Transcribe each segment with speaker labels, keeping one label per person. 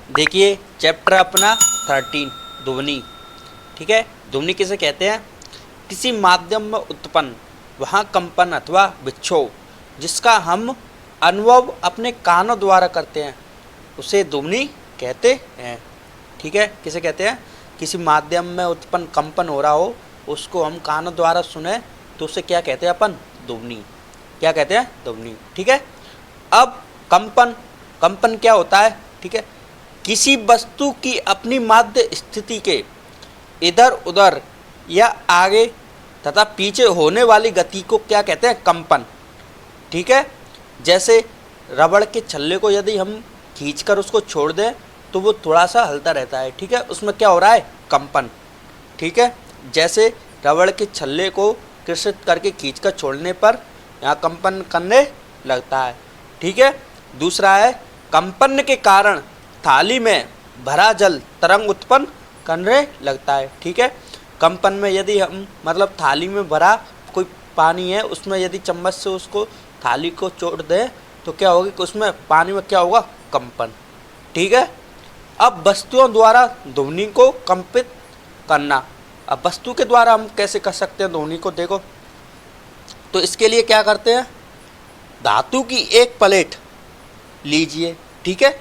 Speaker 1: देखिए चैप्टर अपना 13 ध्वनि। ठीक है, ध्वनि किसे कहते हैं? किसी माध्यम में उत्पन्न वहाँ कंपन अथवा विक्षोभ जिसका हम अनुभव अपने कानों द्वारा करते हैं उसे ध्वनि कहते हैं। ठीक है, किसे कहते हैं? किसी माध्यम में उत्पन्न कंपन हो रहा हो उसको हम कानों द्वारा सुने तो उसे क्या कहते हैं अपन? ध्वनि। क्या कहते हैं? ध्वनि। ठीक है, अब कंपन क्या होता है? ठीक है, किसी वस्तु की अपनी माध्य स्थिति के इधर उधर या आगे तथा पीछे होने वाली गति को क्या कहते हैं? कंपन। ठीक है, जैसे रबड़ के छल्ले को यदि हम खींचकर उसको छोड़ दें तो वो थोड़ा सा हलता रहता है। ठीक है, उसमें क्या हो रहा है? कंपन। ठीक है, जैसे रबड़ के छल्ले को कृषित करके खींचकर छोड़ने पर यहाँ कंपन करने लगता है। ठीक है, दूसरा है कंपन के कारण थाली में भरा जल तरंग उत्पन्न करने लगता है। ठीक है, कंपन में यदि हम मतलब थाली में भरा कोई पानी है उसमें यदि चम्मच से उसको थाली को छोड़ दें तो क्या होगा कि उसमें पानी में क्या होगा? कंपन। ठीक है, अब वस्तुओं द्वारा ध्वनि को कंपित करना। अब वस्तु के द्वारा हम कैसे कर सकते हैं ध्वनि को? देखो तो इसके लिए क्या करते हैं, धातु की एक प्लेट लीजिए। ठीक है,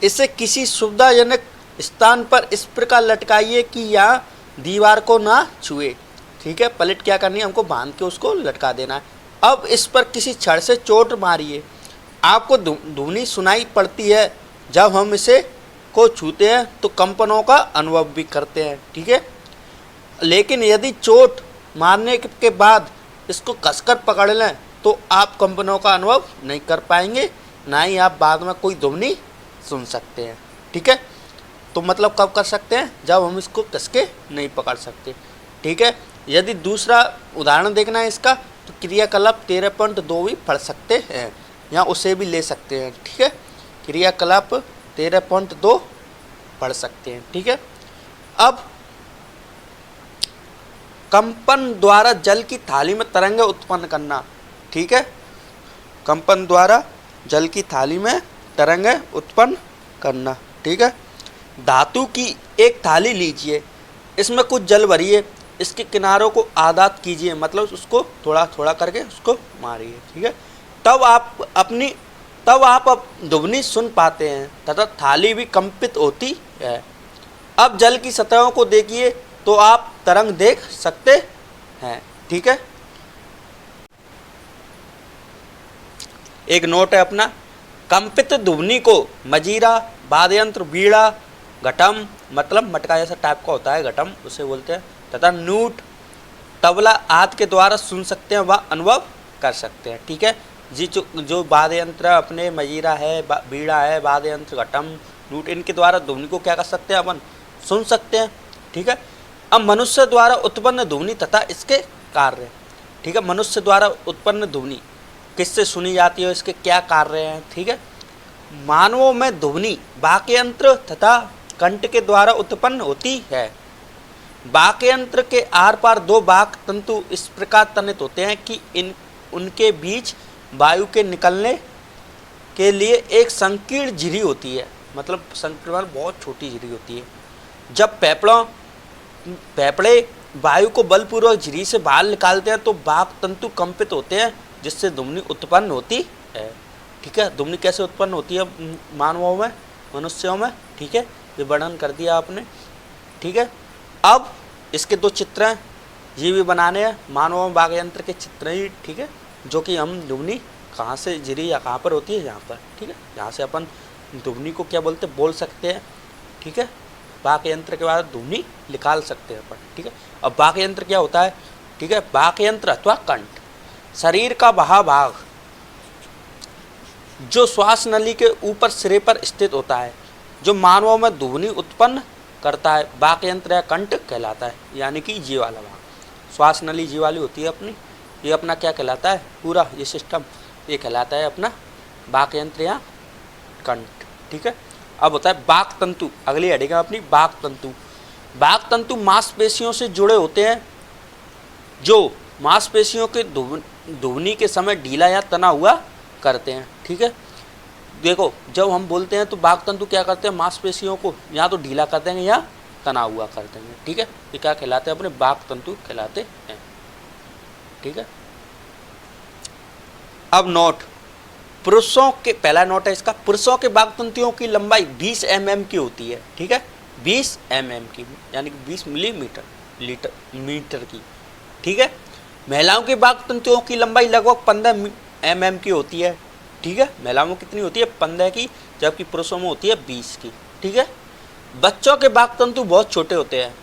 Speaker 1: इसे किसी सुविधाजनक स्थान पर इस प्रकार लटकाइए कि यहाँ दीवार को ना छुए। ठीक है, प्लेट क्या करनी है? हमको बांध के उसको लटका देना है। अब इस पर किसी छड़ से चोट मारिए, आपको ध्वनि सुनाई पड़ती है। जब हम इसे को छूते हैं तो कंपनों का अनुभव भी करते हैं। ठीक है, लेकिन यदि चोट मारने के बाद इसको कसकर पकड़ लें तो आप कंपनों का अनुभव नहीं कर पाएंगे, ना ही आप बाद में कोई ध्वनि सुन सकते हैं। ठीक है, तो मतलब कब कर सकते हैं? जब हम इसको कस के नहीं पकड़ सकते। ठीक है, यदि दूसरा उदाहरण देखना है इसका तो क्रियाकलाप 13.2 भी पढ़ सकते हैं या उसे भी ले सकते हैं। ठीक है, क्रियाकलाप 13.2 पढ़ सकते हैं। ठीक है, अब कंपन द्वारा जल की थाली में तरंगें उत्पन्न करना। ठीक है, कंपन द्वारा जल की थाली में तरंगें उत्पन्न करना। ठीक है, धातु की एक थाली लीजिए, इसमें कुछ जल भरिए, इसके किनारों को आदात कीजिए, मतलब उसको थोड़ा थोड़ा करके उसको मारिए। ठीक है, तब आप ध्वनि सुन पाते हैं तथा थाली भी कंपित होती है। अब जल की सतहों को देखिए तो आप तरंग देख सकते हैं। ठीक है, एक नोट है अपना, कंपित ध्वनि को मजीरा, वाद्ययंत्र, बीड़ा, घटम मतलब मटका जैसा टाइप का होता है घटम उसे बोलते हैं, तथा नूट, तबला आदि के द्वारा सुन सकते हैं व अनुभव कर सकते हैं। ठीक है, जी जो वाद्य यंत्र अपने मजीरा है, बीड़ा है, वाद्य यंत्र, घटम, नूट, इनके द्वारा ध्वनि को क्या कर सकते हैं? अपन सुन सकते हैं। ठीक है, अब मनुष्य द्वारा उत्पन्न ध्वनि तथा इसके कार्य। ठीक है, मनुष्य द्वारा उत्पन्न ध्वनि किससे सुनी जाती है, इसके क्या कार्य हैं? ठीक है, मानवों में ध्वनि वाक्यंत्र तथा कंठ के द्वारा उत्पन्न होती है। वाक्यंत्र के आर पार दो वाक् तंतु इस प्रकार तनित होते हैं कि उनके बीच वायु के निकलने के लिए एक संकीर्ण झिरी होती है, मतलब संकीर्ण बहुत छोटी झिरी होती है। जब फेफड़े वायु को बलपूर्वक झिरी से बाहर निकालते हैं तो वाक् तंतु कंपित होते हैं जिससे ध्वनि उत्पन्न होती है। ठीक है, ध्वनि कैसे उत्पन्न होती है मानवों में, मनुष्यों में? ठीक है, ये वर्णन कर दिया आपने। ठीक है, अब इसके दो चित्र हैं, ये भी बनाने हैं, मानव वाद्य यंत्र के चित्र ही। ठीक है, जो कि हम ध्वनि कहाँ से झिरी या कहाँ पर होती है, यहाँ पर। ठीक है, यहाँ से अपन ध्वनि को क्या बोलते हैं? बोल सकते हैं। ठीक है, वाक्य यंत्र के बाद ध्वनि निकाल सकते हैं अपन। ठीक है, अब वाक्य यंत्र क्या होता है? ठीक है, वाक्य यंत्र अथवा कंठ शरीर का वह भाग जो श्वास नली के ऊपर सिरे पर स्थित होता है, जो मानवों में ध्वनि उत्पन्न करता है, वाक्य यंत्र या कंठ कहलाता है। यानी कि ये वाला भाग श्वास नली जी वाली होती है अपनी, ये अपना क्या कहलाता है? पूरा ये सिस्टम ये कहलाता है अपना वाक्य यंत्र या कंठ। ठीक है, अब होता है वाक् तंतु, अगली हेडिंग अपनी वाक् तंतु। वाक् तंतु मांसपेशियों से जुड़े होते हैं जो मांसपेशियों के ध्वनि के समय ढीला या तना हुआ करते हैं। ठीक है, देखो जब हम बोलते हैं तो वाक तंतु क्या करते हैं, मांसपेशियों को या तो ढीला कर देंगे या तना हुआ कर देंगे, ठीक है। ये क्या कहलाते हैं, अपने वाक तंतु कहलाते हैं, ठीक है। अब नोट, पुरुषों के, पहला नोट है इसका, पुरुषों के वाक तंतुओं की लंबाई 20 mm की होती है, ठीक है, 20 mm की, यानी कि 20 मिलीमीटर मीटर की, ठीक है। महिलाओं के वाक तंतुओं की लंबाई लगभग 15 mm की होती है, ठीक है। महिलाओं में कितनी होती है, 15 की, जबकि पुरुषों में होती है 20 की, ठीक है। बच्चों के वाक तंतु बहुत छोटे होते हैं,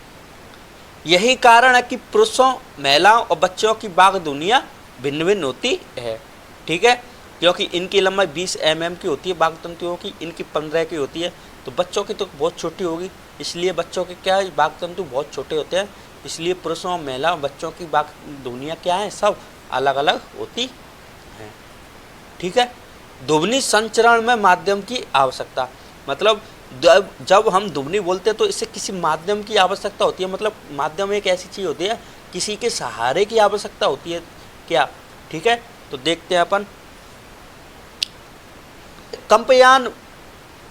Speaker 1: यही कारण है कि पुरुषों, महिलाओं और बच्चों की वाक दुनिया भिन्न भिन्न होती है, ठीक है। क्योंकि इनकी लंबाई 20 mm की होती है वाक तंतुओं की, इनकी 15 की होती है, तो बच्चों की तो बहुत छोटी होगी, इसलिए बच्चों के क्या है, वाक तंतु बहुत छोटे होते हैं, इसलिए पुरुषों, महिलाओं, बच्चों की वाक दुनिया क्या है, सब अलग अलग होती है, ठीक है। ध्वनि संचरण में माध्यम की आवश्यकता, मतलब जब हम ध्वनि बोलते हैं तो इससे किसी माध्यम की आवश्यकता होती है, मतलब माध्यम एक ऐसी चीज़ होती है, किसी के सहारे की आवश्यकता होती है क्या, ठीक है। तो देखते हैं अपन, कंपयान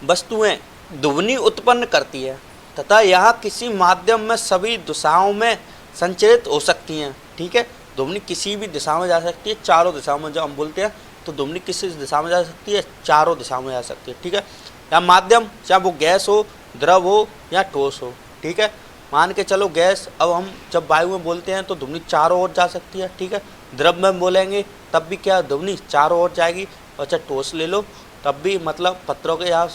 Speaker 1: वस्तुएं ध्वनि उत्पन्न करती है तथा यह किसी माध्यम में सभी दिशाओं में संचरित हो सकती हैं, ठीक है। ध्वनि किसी भी दिशा में जा सकती है, चारों दिशाओं में, जब हम बोलते हैं तो ध्वनि किसी दिशा में जा सकती है, चारों दिशाओं में जा सकती है, ठीक है। या माध्यम, चाहे वो गैस हो, द्रव हो या ठोस हो, ठीक है। मान के चलो गैस, अब हम जब वायु में बोलते हैं तो ध्वनि चारों ओर जा सकती है, ठीक है। द्रव में बोलेंगे तब भी क्या, ध्वनि चारों ओर जाएगी, और चाहे ठोस ले लो तब भी, मतलब पत्थरों के यहाँ,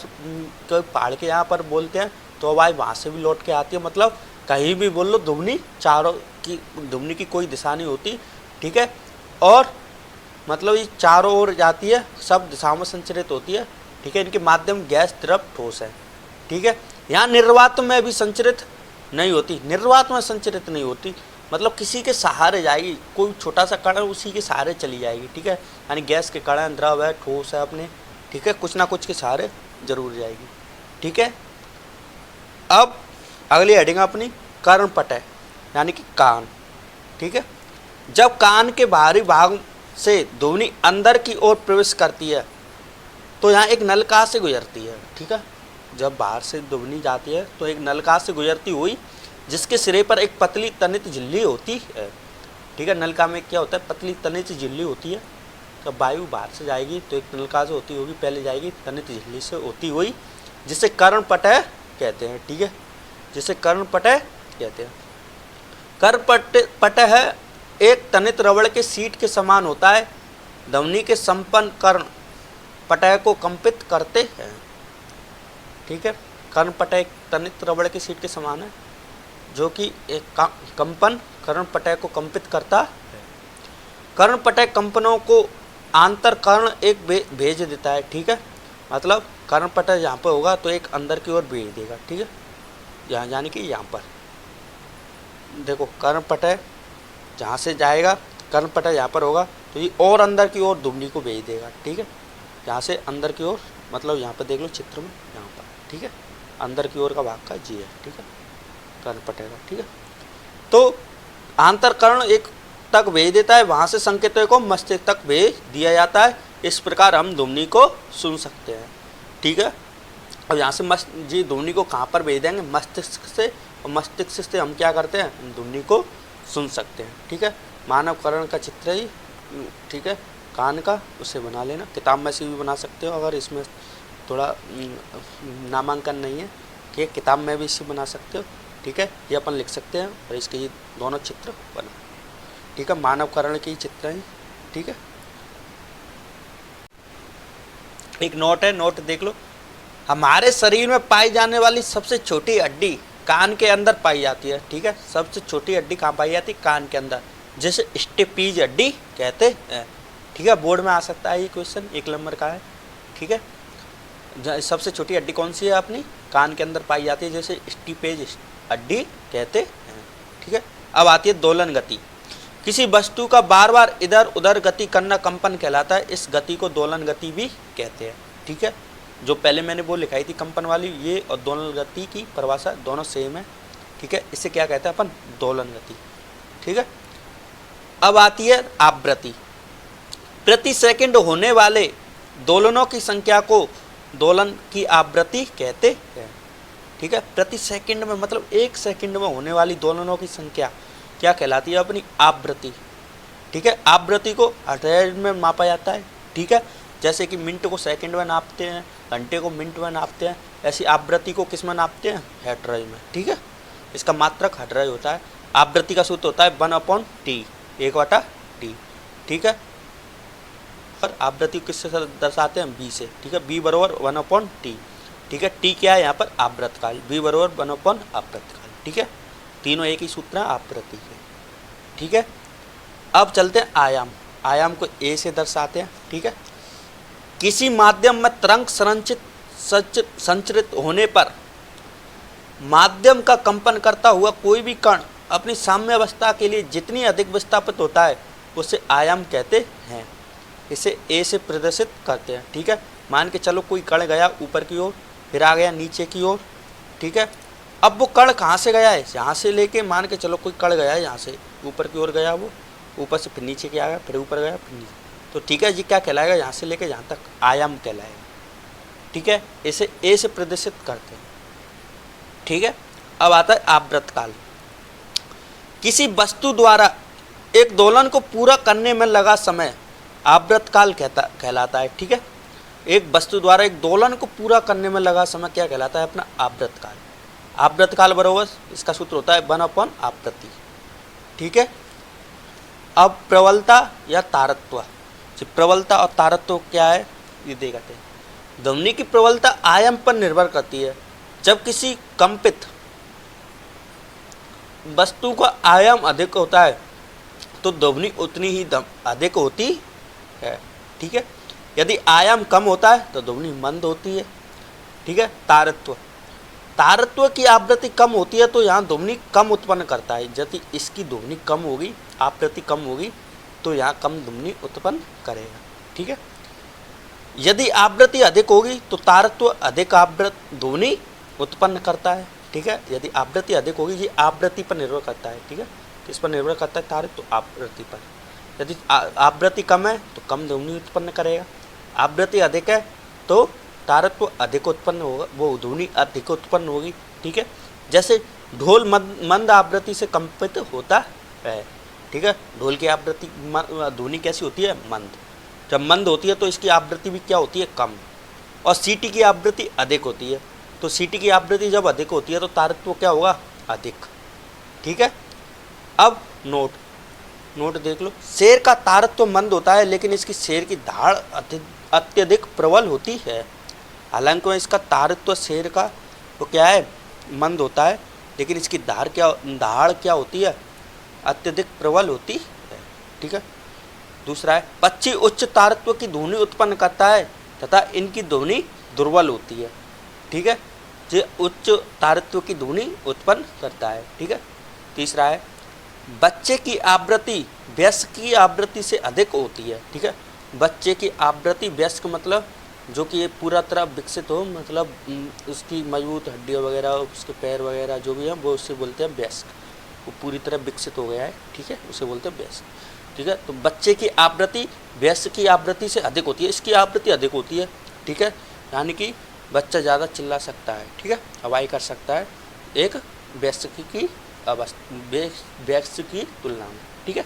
Speaker 1: पहाड़ के यहाँ पर बोलते हैं तो वायु वहाँ से भी लौट के आती है, मतलब कहीं भी बोल लो ध्वनि चारों की, ध्वनि की कोई दिशा नहीं होती, ठीक है। और मतलब ये चारों ओर जाती है, सब दिशाओं में संचरित होती है, ठीक है। इनके माध्यम गैस, द्रव, ठोस है, ठीक है। यहाँ निर्वात में भी संचरित नहीं होती, निर्वात में संचरित नहीं होती, मतलब किसी के सहारे जाएगी, कोई छोटा सा कण उसी के सहारे चली जाएगी, ठीक है। यानी गैस के कण, द्रव है, ठोस है अपने, ठीक है, कुछ ना कुछ के सहारे जरूर जाएगी, ठीक है। अब अगली हेडिंग अपनी कर्णपटय, यानी कि कान, ठीक है। जब कान के बाहरी भाग से ध्वनि अंदर की ओर प्रवेश करती है तो यहाँ एक नलका से गुजरती है, ठीक है। जब बाहर से ध्वनि जाती है तो एक नलका से गुजरती हुई, जिसके सिरे पर एक पतली तनित झिल्ली होती है, ठीक है। नलका में क्या होता है, पतली तनित झिल्ली होती है, तो वायु बाहर से जाएगी तो एक नलका से होती होगी, पहले जाएगी तनित झिल्ली से होती हुई, जिसे कर्णपटय कहते हैं, ठीक है, जिसे कर्णपटय कहते हैं। कर्णपटय है एक तनित रबड़ के सीट के समान होता है, ध्वनि के संपन्न कर्ण पटय को कंपित करते हैं, ठीक है। कर्णपटय तनित रबड़ के सीट के समान है, जो कि एक कंपन कर्णपटय को कंपित करता है। कर्णपटय कंपनों को आंतर कर्ण एक भेज देता है, ठीक है। मतलब कर्णपटय यहाँ पर होगा तो एक अंदर की ओर भेज देगा, ठीक है, यहाँ यानी कि यहाँ पर देखो कर्णपटय जहाँ से जाएगा, कर्णपटय यहाँ पर होगा तो ये और अंदर की ओर ध्वनि को भेज देगा, ठीक है। यहाँ से अंदर की ओर, मतलब यहाँ पर देख लो चित्र में, यहाँ पर, ठीक है, अंदर की ओर का भाग का जी है, ठीक है, कर्णपटय का, ठीक है। तो आंतरकर्ण एक तक भेज देता है, वहाँ से संकेतों को मस्तिष्क तक भेज दिया जाता है, इस प्रकार हम ध्वनि को सुन सकते हैं, ठीक है। अब यहाँ से जी ध्वनि को कहाँ पर भेज देंगे, मस्तिष्क से, और मस्तिष्क से हम क्या करते हैं, ध्वनि को सुन सकते हैं, ठीक है। मानव कर्ण का चित्र ही, ठीक है, कान का, उसे बना लेना, किताब में से भी बना सकते हो, अगर इसमें थोड़ा नामांकन नहीं है कि किताब में भी इसे बना सकते हो, ठीक है। ये अपन लिख सकते हैं और इसके ये दोनों चित्र बना, ठीक है, मानव कर्ण के चित्र हैं, ठीक है। एक नोट है, नोट देख लो, हमारे शरीर में पाई जाने वाली सबसे छोटी हड्डी कान के अंदर पाई जाती है, ठीक है। सबसे छोटी हड्डी कहाँ पाई जाती है, कान के अंदर, जैसे स्टेपीज हड्डी कहते हैं, ठीक है। बोर्ड में आ सकता है ये क्वेश्चन, 1 नंबर का है, ठीक है। सबसे छोटी हड्डी कौन सी है अपनी, कान के अंदर पाई जाती है, जैसे स्टेपेज हड्डी कहते हैं, ठीक है। अब आती है दोलन गति, किसी वस्तु का बार बार इधर उधर गति करना कंपन कहलाता है, इस गति को दोलन गति भी कहते हैं, ठीक है। जो पहले मैंने वो लिखाई थी कंपन वाली, ये और दोलन गति की परिभाषा दोनों सेम है, ठीक है। इसे क्या कहते हैं अपन, दोलन गति, ठीक है। अब आती है आवृत्ति, प्रति सेकंड होने वाले दोलनों की संख्या को दोलन की आवृत्ति कहते हैं। ठीक है, प्रति सेकंड में मतलब 1 सेकंड में होने वाली दोलनों की संख्या क्या कहलाती है? अपनी आवृत्ति। ठीक है, आवृत्ति को हर्ट्ज में मापा जाता है। ठीक है, जैसे कि मिनट को सेकंड में नापते हैं, घंटे को मिनट में नापते हैं, ऐसी आवृत्ति को किस में नापते हैं? हर्ट्ज में। ठीक है, इसका मात्रक हर्ट्ज होता है। आवृत्ति का सूत्र होता है 1/t, 1/t। ठीक है, और आवृत्ति को किससे दर्शाते हैं? b से। ठीक है, b बराबर 1/t। ठीक है, t क्या है यहाँ पर? आवृत्तकाल। b बराबर 1/, आवृत्तकाल। ठीक है, तीनों एक ही सूत्र है आवृत्ति के। ठीक है, अब चलते हैं आयाम। आयाम को a से दर्शाते हैं। ठीक है, किसी माध्यम में तरंग संचरित होने पर माध्यम का कंपन करता हुआ कोई भी कण अपनी साम्यावस्था के लिए जितनी अधिक विस्थापित होता है उसे आयाम कहते हैं। इसे a से प्रदर्शित करते हैं। ठीक है, मान के चलो कोई कण गया ऊपर की ओर, फिर आ गया नीचे की ओर। ठीक है, अब वो कण कहाँ से गया है? यहाँ से लेके मान के चलो कोई कण गया है यहाँ से ऊपर की ओर गया, वो ऊपर से फिर नीचे के आ गया, फिर ऊपर गया, फिर नीचे। तो ठीक है जी, क्या कहलाएगा? यहाँ से लेके यहाँ तक आयाम कहलाएगा। ठीक है, इसे a से प्रदर्शित करते हैं। ठीक है, अब आता है आवृत्तकाल। किसी वस्तु द्वारा एक दोलन को पूरा करने में लगा समय आवृत्तकाल कहलाता है। ठीक है, एक वस्तु द्वारा एक दोलन को पूरा करने में लगा समय क्या कहलाता है? अपना आवृत्तकाल। आवृत्तकाल बराबर इसका सूत्र होता है 1/, आवृत्ति। ठीक है, अब प्रबलता या तारत्व। प्रबलता और तारत्व क्या है ये देखते हैं। ध्वनि की प्रबलता आयाम पर निर्भर करती है। जब किसी कंपित वस्तु का आयाम अधिक होता है तो ध्वनि उतनी ही अधिक होती है। ठीक है, यदि आयाम कम होता है तो ध्वनि मंद होती है। ठीक है, तारत्व। तारत्व की आवृत्ति कम होती है तो यहाँ ध्वनि कम उत्पन्न करता है। यदि इसकी ध्वनि कम होगी, आवृत्ति कम होगी तो यहाँ कम ध्वनि उत्पन्न करेगा। ठीक है, यदि आवृत्ति अधिक होगी तो तारत्व अधिक आवृत्ति ध्वनि उत्पन्न करता है। ठीक है, यदि आवृत्ति अधिक होगी, ये आवृत्ति पर निर्भर करता है। ठीक है, किस पर निर्भर करता है? तारत्व आवृत्ति पर। यदि आवृत्ति कम है तो कम ध्वनि उत्पन्न करेगा, आवृत्ति अधिक है तो तारत्व अधिक उत्पन्न होगा, वो ध्वनि अधिक उत्पन्न होगी। ठीक है, जैसे ढोल मंद आवृत्ति से कंपित होता है। ठीक है, ढोल की आवृत्ति ध्वनि कैसी होती है? मंद। जब मंद होती है तो इसकी आवृत्ति भी क्या होती है? कम। और सीटी की आवृत्ति अधिक होती है, तो सीटी की आवृत्ति जब अधिक होती है तो तारत्व क्या होगा? अधिक। ठीक है, अब नोट देख लो। शेर का तारत्व मंद होता है लेकिन इसकी शेर की धाड़ अत्यधिक प्रबल होती है। हालांकि इसका तारत्व शेर का वो क्या है? मंद होता है, लेकिन इसकी धाड़ क्या होती है? अत्यधिक प्रबल होती है। ठीक है, दूसरा है पक्षी उच्च तारत्व की ध्वनि उत्पन्न करता है तथा इनकी ध्वनि दुर्बल होती है। ठीक है, जो उच्च तारत्व की ध्वनि उत्पन्न करता है। ठीक है, तीसरा है बच्चे की आवृत्ति वयस्क की आवृत्ति से अधिक होती है। ठीक है, बच्चे की आवृत्ति वयस्क मतलब जो कि ये पूरा तरह विकसित हो, मतलब उसकी मजबूत हड्डियाँ वगैरह, उसके पैर वगैरह जो भी है वो उससे बोलते हैं वयस्क। वो पूरी तरह विकसित हो गया है। ठीक है, उसे बोलते हैं वयस्क। ठीक है, तो बच्चे की आवृत्ति वयस्क की आवृत्ति से अधिक होती है, इसकी आवृत्ति अधिक होती है। ठीक है, यानी कि बच्चा ज़्यादा चिल्ला सकता है। ठीक है, आवाज़ कर सकता है एक वयस्क की तुलना में। ठीक है,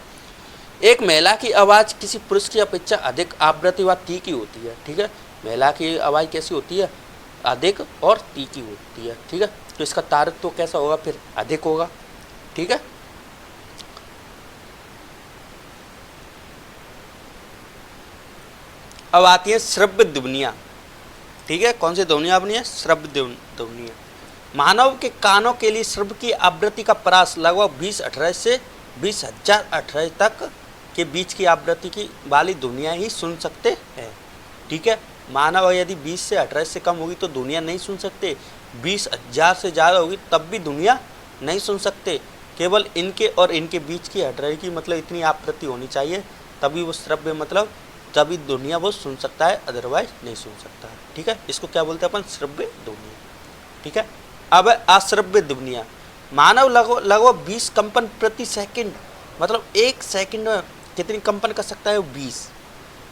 Speaker 1: एक महिला की आवाज़ किसी पुरुष की अपेक्षा अधिक आवृत्ति व तीखी होती है। ठीक है, महिला की आवाज़ कैसी होती है? अधिक और तीखी होती है। ठीक है, तो इसका तारत्व कैसा होगा? फिर अधिक होगा। ठीक है, अब आती है श्रव्य ध्वनियाँ। ठीक है, कौन सी ध्वनियाँ अपनी है? श्रव्य ध्वनियाँ। मानव के कानों के लिए श्रव्य की आवृत्ति का परास लगभग 20 हर्ट्ज से 20,000 हर्ट्ज तक के बीच की आवृत्ति की वाली ध्वनियाँ ही सुन सकते हैं। ठीक है, मानव यदि 20 से हर्ट्ज से कम होगी तो ध्वनियाँ नहीं सुन सकते, 20,000 से ज़्यादा होगी तब भी ध्वनियाँ नहीं सुन सकते। केवल इनके और इनके बीच की हर्ट्ज की मतलब इतनी आवृत्ति होनी चाहिए, तभी वो श्रव्य मतलब तभी ध्वनियाँ वो सुन सकता है, अदरवाइज नहीं सुन सकता है। ठीक है, इसको क्या बोलते हैं अपन? श्रव्य ध्वनियाँ। ठीक है, अब अश्रव्य ध्वनियाँ। मानव लगभग 20 कंपन प्रति सेकंड, मतलब 1 सेकंड में कितनी कंपन कर सकता है? 20।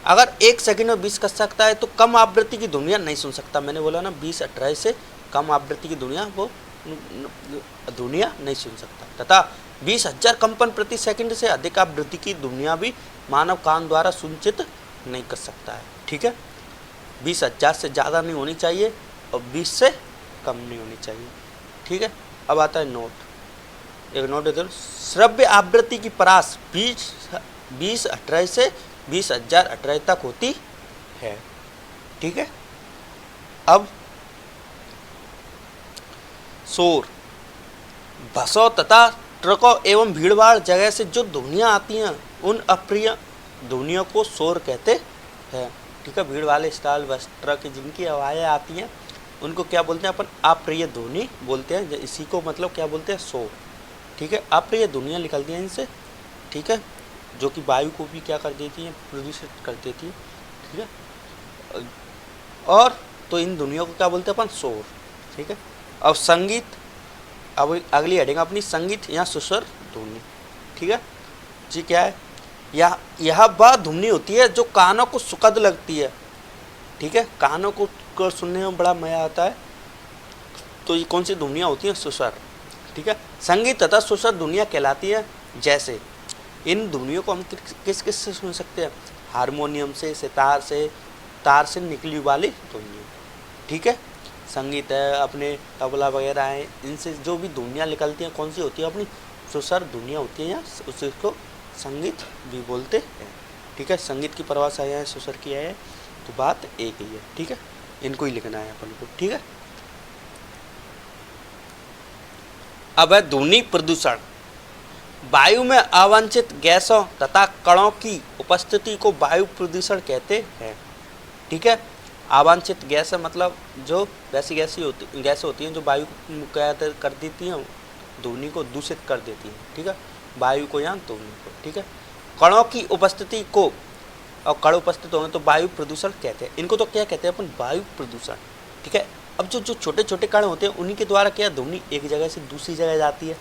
Speaker 1: अगर 1 सेकंड में 20 कर सकता है तो कम आवृत्ति की ध्वनियाँ नहीं सुन सकता। मैंने बोला ना 20-18 से कम आवृत्ति की ध्वनियाँ वो ध्वनियाँ नहीं सुन सकता, तथा 20,000 कंपन प्रति सेकंड से अधिक आवृत्ति की ध्वनियाँ भी मानव कान द्वारा सुनिश्चित नहीं कर सकता है। ठीक है, 20,000 से ज़्यादा नहीं होनी चाहिए और 20 से कम नहीं होनी चाहिए। ठीक है, अब आता है नोट, एक नोट देते, श्रव्य आवृत्ति की परास 20-18 से 20,018 तक होती है। ठीक है, अब शोर, बसों तथा ट्रकों एवं भीड़भाड़ जगह से जो ध्वनियाँ आती हैं उन अप्रिय ध्वनियों को शोर कहते हैं। ठीक है, भीड़ वाले स्टाइल बस ट्रक जिनकी आवाज़ें आती हैं उनको क्या बोलते हैं अपन, अप्रिय ध्वनि बोलते हैं। इसी को मतलब क्या बोलते हैं, शोर। ठीक है, अप्रिय ध्वनियाँ निकलती हैं इनसे। ठीक है, जो कि वायु को भी क्या कर देती हैं, प्रदूषित कर देती है। ठीक है, और तो इन ध्वनियों को क्या बोलते हैं अपन, शोर। ठीक है, अब संगीत, अब अगली हेडिंग अपनी संगीत या सुस्वर ध्वनि। ठीक है जी, क्या है, यह वह ध्वनि होती है जो कानों को सुखद लगती है। ठीक है, कानों को सुनने में बड़ा मजा आता है। तो ये कौन सी ध्वनियाँ होती हैं, सुस्वर। ठीक है, संगीत तथा सुस्वर ध्वनियाँ कहलाती हैं। जैसे इन ध्वनियों को हम किस किस से सुन सकते हैं, हारमोनियम से, सितार से, तार से निकली वाली ध्वनियाँ। ठीक है, संगीत है, अपने तबला वगैरह है, इनसे जो भी ध्वनियाँ निकलती हैं कौन सी होती है, अपनी सुस्वर ध्वनियाँ होती हैं, या उसको संगीत भी बोलते हैं। ठीक है, संगीत की परिभाषा है, सुस्वर की है, तो बात एक ही है। ठीक है, इनको ही लिखना है अपन को। ठीक है, अब है ध्वनि प्रदूषण। वायु में अवांछित गैसों तथा कणों की उपस्थिति को वायु प्रदूषण कहते हैं। ठीक है, अवांछित गैस मतलब जो वैसी गैस होती हैं जो वायु क्या कर देती हैं, ध्वनि को दूषित कर देती हैं। ठीक है, वायु को या ध्वनि को। ठीक है, कणों की उपस्थिति को, और कण उपस्थित होंगे तो वायु प्रदूषण कहते हैं। इनको तो क्या कहते हैं अपन, वायु प्रदूषण। ठीक है, अब जो छोटे छोटे कण होते हैं उन्हीं के द्वारा क्या ध्वनि एक जगह से दूसरी जगह जाती है।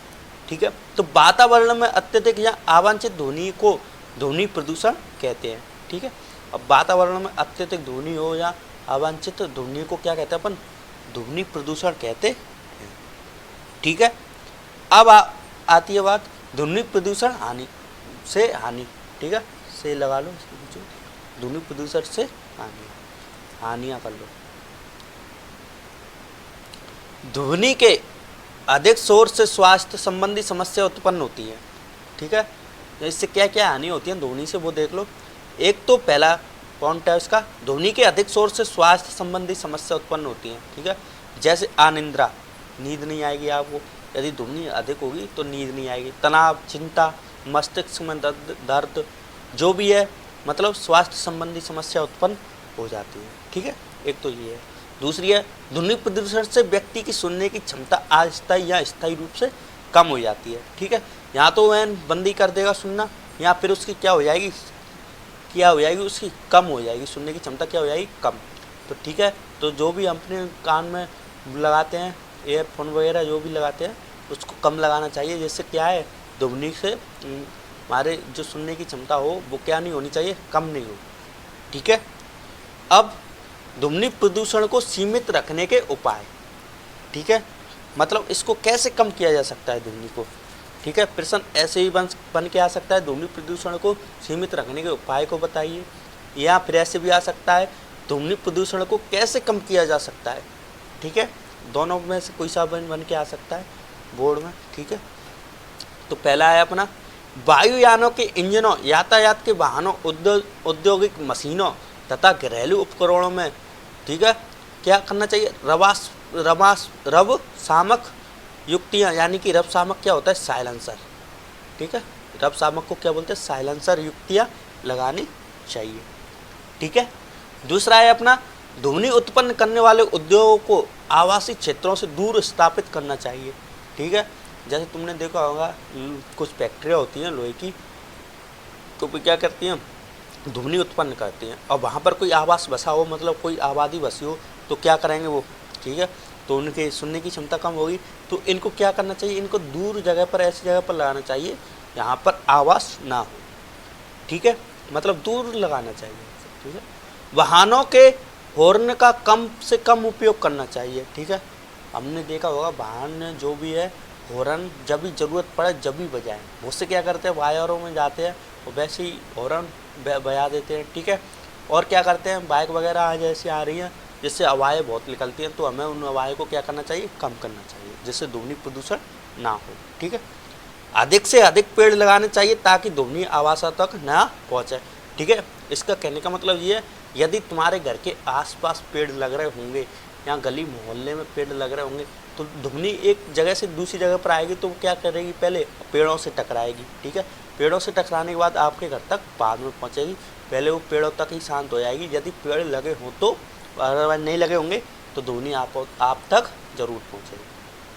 Speaker 1: ठीक है, तो वातावरण में अत्यधिक या अवांछित ध्वनि को ध्वनि प्रदूषण कहते हैं। ठीक है, अब वातावरण में अत्यधिक ध्वनि हो या अवांछित ध्वनि को क्या कहते हैं अपन, ध्वनि प्रदूषण कहते हैं। ठीक है, अब आती है बात ध्वनि प्रदूषण हानि से हानि। ठीक है, से लगा लो इसके पीछे, ध्वनि प्रदूषण से हानि, हानियाँ कर लो। ध्वनि के अधिक शोर से स्वास्थ्य संबंधी समस्या उत्पन्न होती है। ठीक है, इससे क्या क्या हानि होती है ध्वनि से वो देख लो। एक तो पहला पॉइंट है उसका, ध्वनि के अधिक शोर से स्वास्थ्य संबंधी समस्या उत्पन्न होती है। ठीक है, जैसे अनिद्रा, नींद नहीं आएगी आपको, यदि ध्वनि अधिक होगी तो नींद नहीं आएगी। तनाव, चिंता, मस्तिष्क में दर्द जो भी है, मतलब स्वास्थ्य संबंधी समस्या उत्पन्न हो जाती है। ठीक है, एक तो ये है। दूसरी है ध्वनि प्रदूषण से व्यक्ति की सुनने की क्षमता अस्थायी या स्थायी रूप से कम हो जाती है। ठीक है, यहाँ तो वह बंदी कर देगा सुनना, या फिर उसकी क्या हो जाएगी, उसकी कम हो जाएगी, सुनने की क्षमता क्या हो जाएगी, कम। तो ठीक है, तो जो भी अपने कान में लगाते हैं, एयरफोन वगैरह जो भी लगाते हैं, उसको कम लगाना चाहिए, जिससे क्या है, ध्वनि से हमारे जो सुनने की क्षमता हो वो क्या नहीं होनी चाहिए, कम नहीं हो। ठीक है, अब ध्वनि प्रदूषण को सीमित रखने के उपाय। ठीक है, मतलब इसको कैसे कम किया जा सकता है ध्वनि को। ठीक है, प्रश्न ऐसे ही बन के आ सकता है, ध्वनि प्रदूषण को सीमित रखने के उपाय को बताइए, या फिर ऐसे भी आ सकता है ध्वनि प्रदूषण को कैसे कम किया जा सकता है। ठीक है, दोनों में से कोई सा बन के आ सकता है बोर्ड में। ठीक है, तो पहला है अपना वायुयानों के इंजनों, यातायात के वाहनों, औद्योगिक मशीनों तथा घरेलू उपकरणों में। ठीक है, क्या करना चाहिए, रब शामक युक्तियाँ, यानी कि रब शामक क्या होता है, साइलेंसर। ठीक है, रब शामक को क्या बोलते हैं, साइलेंसर युक्तियाँ लगानी चाहिए। ठीक है, दूसरा है अपना ध्वनि उत्पन्न करने वाले उद्योगों को आवासीय क्षेत्रों से दूर स्थापित करना चाहिए। ठीक है, जैसे तुमने देखा होगा कुछ फैक्ट्रियाँ होती हैं लोहे की, तो क्या करती हैं, ध्वनि उत्पन्न करती हैं, और वहाँ पर कोई आवास बसा हो, मतलब कोई आबादी बसी हो, तो क्या करेंगे वो। ठीक है, तो उनके सुनने की क्षमता कम होगी, तो इनको क्या करना चाहिए, इनको दूर जगह पर, ऐसी जगह पर लगाना चाहिए यहाँ पर आवास ना हो। ठीक है, मतलब दूर लगाना चाहिए। ठीक है। वाहनों के हॉर्न का कम से कम उपयोग करना चाहिए, ठीक है। हमने देखा होगा वाहन जो भी है हॉर्न जब भी ज़रूरत पड़े जब भी बजाएं, उससे क्या करते हैं वायरों में जाते हैं और वैसे ही हॉर्न बजा देते हैं, ठीक है। और क्या करते हैं बाइक वगैरह आज ऐसी आ रही हैं जिससे हवाएं बहुत निकलती हैं, तो हमें उन हवाएं को क्या करना चाहिए, कम करना चाहिए, जिससे ध्वनि प्रदूषण ना हो, ठीक है। अधिक से अधिक पेड़ लगाने चाहिए ताकि ध्वनि आवासों तक ना पहुँचे, ठीक है। इसका कहने का मतलब ये है यदि तुम्हारे घर के आसपास पेड़ लग रहे होंगे या गली मोहल्ले में पेड़ लग रहे होंगे तो ध्वनि एक जगह से दूसरी जगह पर आएगी तो क्या करेगी, पहले पेड़ों से टकराएगी, ठीक है। पेड़ों से टकराने के बाद आपके घर तक बाद में पहुँचेगी, पहले वो पेड़ों तक ही शांत हो जाएगी। यदि पेड़ लगे हों तो, अगर नहीं लगे होंगे तो ध्वनि आप तक जरूर पहुँचेगी,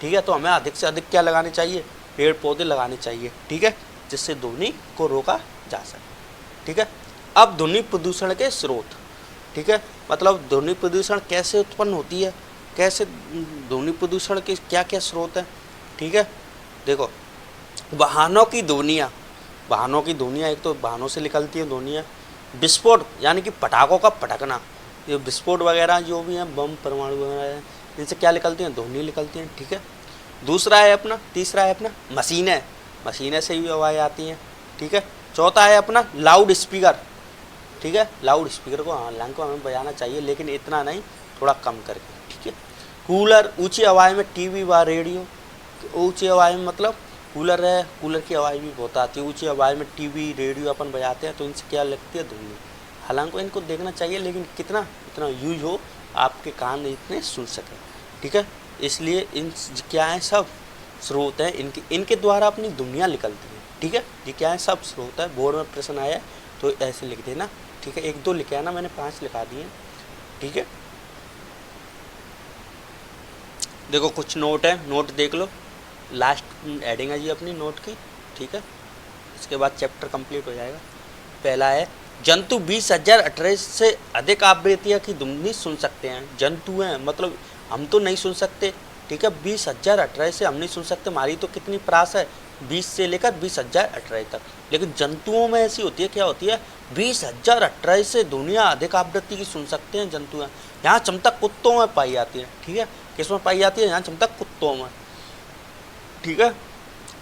Speaker 1: ठीक है। तो हमें अधिक से अधिक क्या लगाने चाहिए, पेड़ पौधे लगाने चाहिए, ठीक है, जिससे ध्वनि को रोका जा सके, ठीक है। अब ध्वनि प्रदूषण के स्रोत, ठीक है, मतलब ध्वनि प्रदूषण कैसे उत्पन्न होती है, कैसे ध्वनि प्रदूषण के क्या क्या स्रोत हैं, ठीक है। देखो वाहनों की ध्वनियाँ, एक तो वाहनों से निकलती है ध्वनियाँ, विस्फोट यानी कि पटाखों का पटकना, ये विस्फोट वगैरह जो भी हैं बम परमाणु वगैरह हैं इनसे क्या निकलती हैं, ध्वनि निकलती हैं, ठीक है। तीसरा है अपना मशीनें से भी आवाज़ आती हैं, ठीक है। चौथा है अपना लाउड स्पीकर, ठीक है। लाउड स्पीकर को हालांकि हमें बजाना चाहिए लेकिन इतना नहीं, थोड़ा कम करके, ठीक है। कूलर, ऊंची आवाज़ में टीवी व रेडियो, ऊंची आवाज़ में मतलब कूलर है, कूलर की आवाज़ भी बहुत आती है, ऊंची आवाज़ में टीवी रेडियो अपन बजाते हैं तो इनसे क्या लगती है, ध्वनि। हालांकि इनको देखना चाहिए लेकिन इतना यूज हो आपके कान इतने सुन सके, ठीक है। इसलिए इन क्या है सब स्रोत हैं, इनके द्वारा अपनी दुनिया निकलती है, ठीक है। ये क्या है सब स्रोत है। बोर्ड में प्रश्न आया तो ऐसे लिख देना, ठीक है। 1 2 लिखे आना, मैंने 5 लिखा दिए, ठीक है। देखो कुछ नोट है, नोट देख लो, लास्ट एडिंग है जी अपनी नोट की, ठीक है। इसके बाद चैप्टर कंप्लीट हो जाएगा। पहला है जंतु 20,018 से अधिक आवृत्तियाँ की ध्वनि सुन सकते हैं। जंतु हैं मतलब हम तो नहीं सुन सकते, ठीक है। 20,018 से हम नहीं सुन सकते, हमारी तो कितनी प्रास है 20 से लेकर 20,018 तक, लेकिन जंतुओं में ऐसी होती है, क्या होती है 20,018 से दुनिया अधिक आवृत्ति की सुन सकते हैं जंतु हैं। यहाँ क्षमता कुत्तों में पाई जाती है, ठीक है। किसमें पाई जाती है, यहाँ क्षमता कुत्तों में, ठीक है,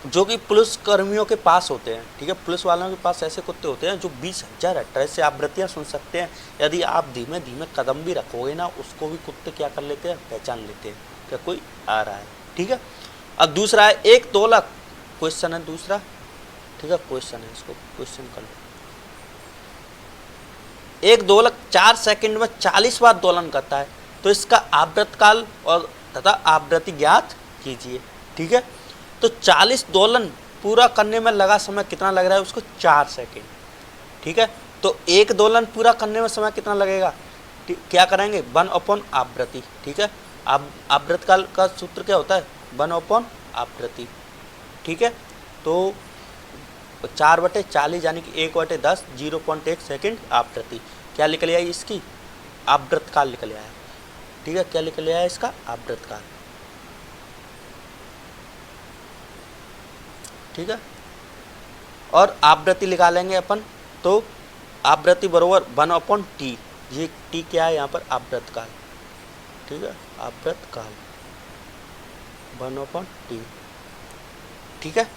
Speaker 1: जो कि पुलिस कर्मियों के पास होते हैं, ठीक है। पुलिस वालों के पास ऐसे कुत्ते होते हैं जो 20,018 से आवृत्तियाँ सुन सकते हैं। यदि आप धीमे धीमे कदम भी रखोगे ना, उसको भी कुत्ते क्या कर लेते हैं, पहचान लेते हैं क्या कोई आ रहा है, ठीक है। अब दूसरा है 1 दोलक, क्वेश्चन है दूसरा, ठीक है, क्वेश्चन है, इसको क्वेश्चन कर लो। 1 दोलक 4 सेकंड में 40 बार दोलन करता है, तो इसका आवृत्तकाल और तथा आवृत्ति ज्ञात कीजिए, ठीक है। तो 40 दोलन पूरा करने में लगा समय कितना लग रहा है उसको, 4 सेकंड, ठीक है। तो 1 दोलन पूरा करने में समय कितना लगेगा, क्या करेंगे 1/आवृत्ति, ठीक है। आवृत्तकाल का सूत्र क्या होता है 1/आवृत्ति, ठीक है। तो 4/40 यानी कि 1/10 0.1 सेकेंड आवृत्ति क्या निकल आई इसकी, आवृत्तकाल निकल आया, ठीक है। क्या निकल आया इसका आवृत्तकाल, ठीक है। और आवृत्ति निकालेंगे अपन, तो आवृत्ति बराबर 1/t, ये t क्या है यहाँ पर आवृत्तकाल, ठीक है, आवृत्तकाल 1/t, ठीक है।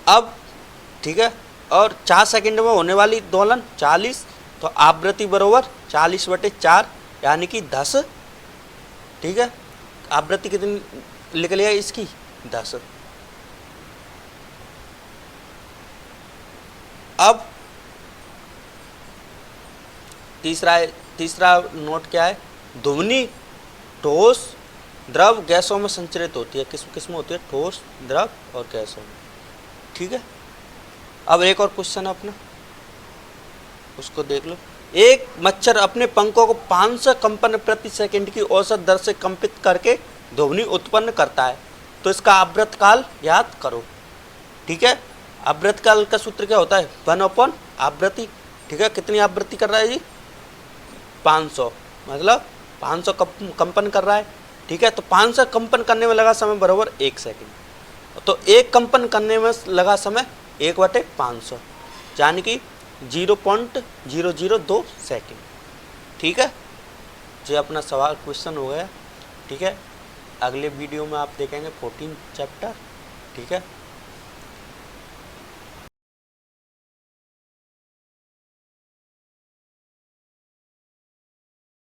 Speaker 1: अब ठीक है, और 4 सेकंड में होने वाली दोलन 40, तो आवृत्ति बराबर 40/4 यानी कि 10, ठीक है। आवृत्ति कितनी निकल आई इसकी 10। अब तीसरा नोट क्या है, ध्वनि ठोस द्रव गैसों में संचरित होती है। किस में होती है, ठोस द्रव और गैसों में, ठीक है। अब एक और क्वेश्चन है अपना, उसको देख लो। एक मच्छर अपने पंखों को 500 कंपन प्रति सेकंड की औसत दर से कंपित करके ध्वनि उत्पन्न करता है, तो इसका आवृत्तकाल याद करो, ठीक है। आवृत्तकाल का सूत्र क्या होता है 1/आवृत्ति, ठीक है। कितनी आवृत्ति कर रहा है जी 500, मतलब 500 कंपन कर रहा है, ठीक है। तो 500 कंपन करने में लगा समय बराबर 1 सेकंड, तो 1 कंपन करने में लगा समय 1/500 यानी कि 0.002 सेकेंड। ठीक है, जो अपना सवाल क्वेश्चन हो गया। ठीक है, अगले वीडियो में आप देखेंगे 14 चैप्टर। ठीक है।